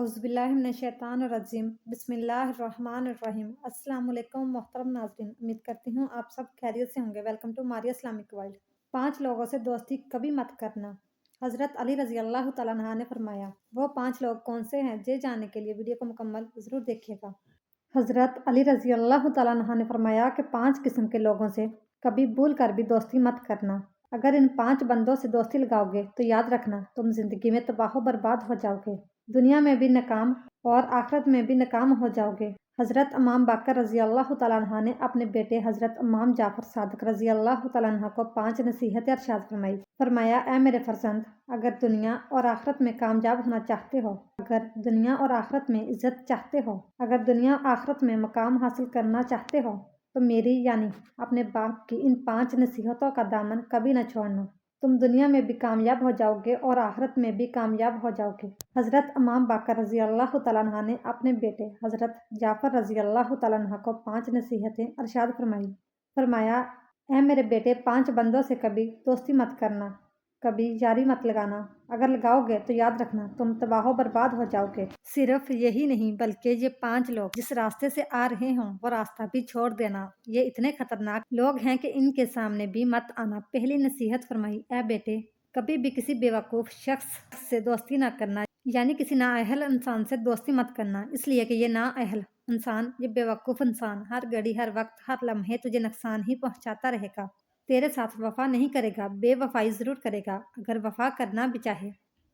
اعوذ باللہ من الشیطان الرجیم بسم اللہ الرحمن الرحیم۔ السلام علیکم محترم ناظرین، امید کرتی ہوں آپ سب خیریت سے ہوں گے۔ Welcome to Maria Islamic World. 5 لوگوں سے دوستی کبھی مت کرنا۔ حضرت علی رضی اللہ تعالیٰ عنہ نے فرمایا، وہ 5 لوگ کون سے ہیں؟ یہ جاننے کے لیے ویڈیو کو مکمل ضرور دیکھیے گا۔ حضرت علی رضی اللہ تعالیٰ عنہ نے فرمایا کہ 5 قسم کے لوگوں سے کبھی بھول کر بھی دوستی مت کرنا۔ اگر ان 5 بندوں سے دوستی لگاؤ گے تو یاد رکھنا تم زندگی میں تباہ و برباد ہو جاؤ گے، دنیا میں بھی ناکام اور آخرت میں بھی ناکام ہو جاؤ گے۔ حضرت امام باقر رضی اللہ تعالیٰ عنہ نے اپنے بیٹے حضرت امام جعفر صادق رضی اللہ تعالیٰ عنہ کو 5 نصیحتیں ارشاد فرمائی۔ فرمایا، اے میرے فرزند، اگر دنیا اور آخرت میں کامیاب ہونا چاہتے ہو، اگر دنیا اور آخرت میں عزت چاہتے ہو، اگر دنیا آخرت میں مقام حاصل کرنا چاہتے ہو تو میری یعنی اپنے باپ کی ان 5 نصیحتوں کا دامن کبھی نہ چھوڑنا۔ تم دنیا میں بھی کامیاب ہو جاؤ گے اور آخرت میں بھی کامیاب ہو جاؤ گے۔ حضرت امام باقر رضی اللہ تعالیٰ عنہ نے اپنے بیٹے حضرت جعفر رضی اللہ تعالیٰ عنہ کو 5 نصیحتیں ارشاد فرمائی۔ فرمایا، اے میرے بیٹے، 5 بندوں سے کبھی دوستی مت کرنا، کبھی یاری مت لگانا۔ اگر لگاؤ گے تو یاد رکھنا تم تباہ و برباد ہو جاؤ گے۔ صرف یہی نہیں بلکہ یہ 5 لوگ جس راستے سے آ رہے ہوں وہ راستہ بھی چھوڑ دینا۔ یہ اتنے خطرناک لوگ ہیں کہ ان کے سامنے بھی مت آنا۔ پہلی نصیحت فرمائی، اے بیٹے، کبھی بھی کسی بیوقوف شخص سے دوستی نہ کرنا، یعنی کسی نااہل انسان سے دوستی مت کرنا، اس لیے کہ یہ نااہل انسان، یہ بیوقوف انسان ہر گھڑی، ہر وقت، ہر لمحے تجھے نقصان ہی پہنچاتا رہے گا۔ تیرے ساتھ وفا نہیں کرے گا، بے وفائی ضرور کرے گا۔ اگر وفا کرنا بھی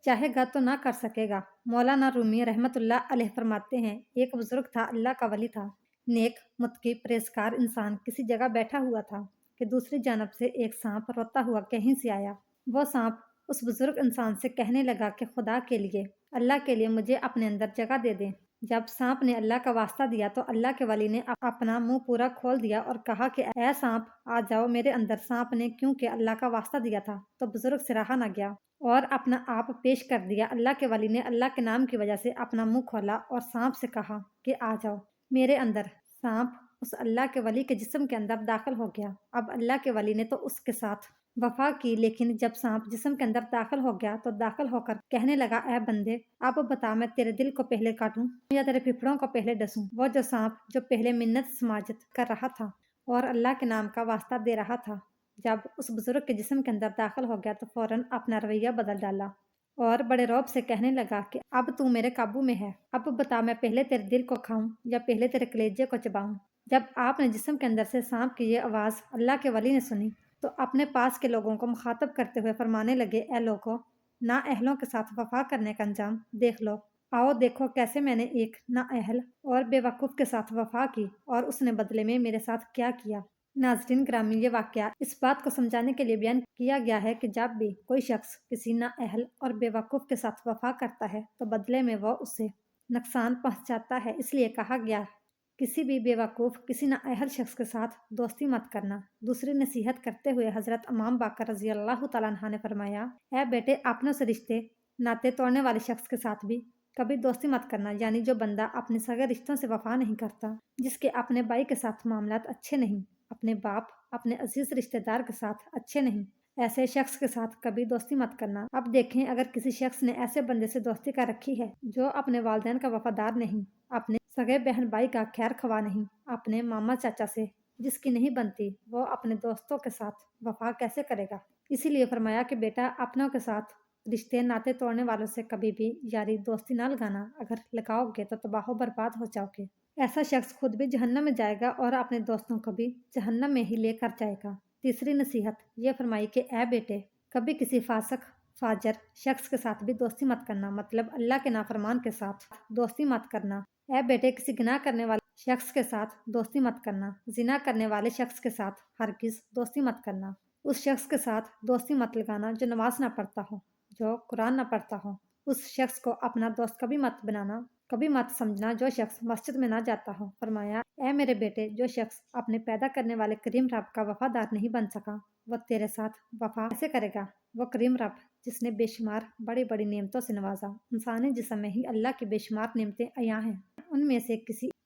چاہے گا تو نہ کر سکے گا۔ مولانا رومی رحمت اللہ علیہ فرماتے ہیں، ایک بزرگ تھا، اللہ کا ولی تھا، نیک، متقی، پرہیزگار انسان کسی جگہ بیٹھا ہوا تھا کہ دوسری جانب سے ایک سانپ روتا ہوا کہیں سے آیا۔ وہ سانپ اس بزرگ انسان سے کہنے لگا کہ خدا کے لیے، اللہ کے لیے مجھے اپنے اندر جگہ دے دیں۔ جب سانپ نے اللہ کا واسطہ دیا تو اللہ کے ولی نے اپنا منہ پورا کھول دیا اور کہا کہ اے سانپ، آ جاؤ میرے اندر۔ سانپ نے کیونکہ اللہ کا واسطہ دیا تھا تو بزرگ سے رہا نہ گیا اور اپنا آپ پیش کر دیا۔ اللہ کے ولی نے اللہ کے نام کی وجہ سے اپنا منہ کھولا اور سانپ سے کہا کہ آ جاؤ میرے اندر۔ سانپ اس اللہ کے ولی کے جسم کے اندر داخل ہو گیا۔ اب اللہ کے ولی نے تو اس کے ساتھ وفا کی، لیکن جب سانپ جسم کے اندر داخل ہو گیا تو داخل ہو کر کہنے لگا، اے بندے، اب بتا میں تیرے دل کو پہلے کاٹوں یا تیرے پھپھڑوں کو پہلے ڈسوں؟ وہ جو سانپ جو پہلے منت سماجت کر رہا تھا اور اللہ کے نام کا واسطہ دے رہا تھا، جب اس بزرگ کے جسم کے اندر داخل ہو گیا تو فوراً اپنا رویہ بدل ڈالا اور بڑے رعب سے کہنے لگا کہ اب تو میرے قابو میں ہے، اب بتا میں پہلے تیرے دل کو کھاؤں یا پہلے تیرے کلیجے کو چباؤں؟ جب آپ نے جسم کے اندر سے سانپ کی یہ آواز اللہ کے ولی نے سنی تو اپنے پاس کے لوگوں کو مخاطب کرتے ہوئے فرمانے لگے، اے لوگوں، نااہلوں کے ساتھ وفا کرنے کا انجام دیکھ لو۔ آؤ دیکھو کیسے میں نے ایک نااہل اور بے وقوف کے ساتھ وفا کی اور اس نے بدلے میں میرے ساتھ کیا کیا۔ ناظرین گرامی، یہ واقعہ اس بات کو سمجھانے کے لیے بیان کیا گیا ہے کہ جب بھی کوئی شخص کسی نااہل اور بے وقوف کے ساتھ وفا کرتا ہے تو بدلے میں وہ اسے نقصان پہنچاتا ہے۔ اس لیے کہا گیا، کسی بھی بے وقوف، کسی نااہل شخص کے ساتھ دوستی مت کرنا۔ دوسری نصیحت کرتے ہوئے حضرت امام باقر رضی اللہ تعالیٰ عنہ نے فرمایا، اے بیٹے، اپنوں سے رشتے ناطے توڑنے والے شخص کے ساتھ بھی کبھی دوستی مت کرنا، یعنی جو بندہ اپنے سگے رشتوں سے وفا نہیں کرتا، جس کے اپنے بھائی کے ساتھ معاملات اچھے نہیں، اپنے باپ، اپنے عزیز رشتہ دار کے ساتھ اچھے نہیں، ایسے شخص کے ساتھ کبھی دوستی مت کرنا۔ اب دیکھیں، اگر کسی شخص نے ایسے بندے سے دوستی کر رکھی ہے جو اپنے والدین کا وفادار نہیں، اپنے سگے بہن بھائی کا خیر خواہ نہیں، اپنے ماما چاچا سے جس کی نہیں بنتی، وہ اپنے دوستوں کے ساتھ وفا کیسے کرے گا؟ اسی لیے فرمایا کہ بیٹا، اپنوں کے ساتھ رشتے ناطے توڑنے والوں سے کبھی بھی یاری دوستی نہ لگانا۔ اگر لگاؤ گے تو تباہ و برباد ہو جاؤ گے۔ ایسا شخص خود بھی جہنم میں جائے گا اور اپنے دوستوں کو بھی جہنم میں ہی لے کر جائے گا۔ تیسری نصیحت یہ فرمائی کہ اے بیٹے، کبھی کسی فاسق، فاجر شخص کے ساتھ بھی دوستی مت کرنا، مطلب اللہ کے نافرمان کے ساتھ دوستی مت کرنا۔ اے بیٹے، کسی گناہ کرنے والے شخص کے ساتھ دوستی مت کرنا، زنا کرنے والے شخص کے ساتھ ہرگز دوستی مت کرنا، اس شخص کے ساتھ دوستی مت لگانا جو نماز نہ پڑھتا ہو، جو قرآن نہ پڑھتا ہو، اس شخص کو اپنا دوست کبھی مت بنانا، کبھی مت سمجھنا جو شخص مسجد میں نہ جاتا ہو۔ فرمایا، اے میرے بیٹے، جو شخص اپنے پیدا کرنے والے کریم رب کا وفادار نہیں بن سکا، وہ تیرے ساتھ وفا کیسے کرے گا؟ وہ کریم رب جس نے بے شمار بڑی بڑی نعمتوں سے نوازا، انسانی جسم میں ہی اللہ کی بے شمار نعمتیں عیاں ہیں، ان میں سے کسی